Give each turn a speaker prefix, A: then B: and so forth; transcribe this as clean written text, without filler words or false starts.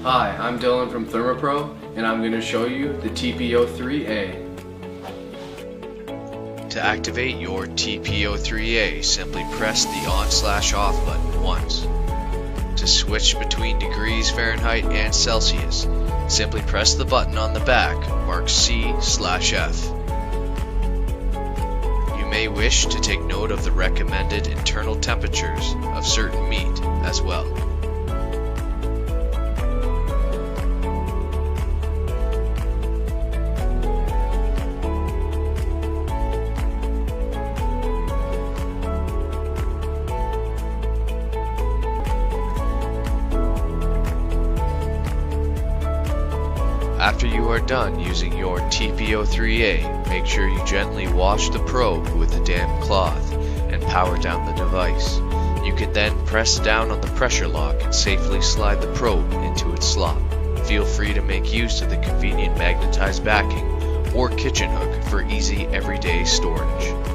A: Hi, I'm Dylan from ThermoPro, and I'm going to show you the TP03A.
B: To activate your TP03A, simply press the on/off button once. To switch between degrees Fahrenheit and Celsius, simply press the button on the back marked C/F. You may wish to take note of the recommended internal temperatures of certain meat as well. After you are done using your TP03A, make sure you gently wash the probe with a damp cloth and power down the device. You can then press down on the pressure lock and safely slide the probe into its slot. Feel free to make use of the convenient magnetized backing or kitchen hook for easy everyday storage.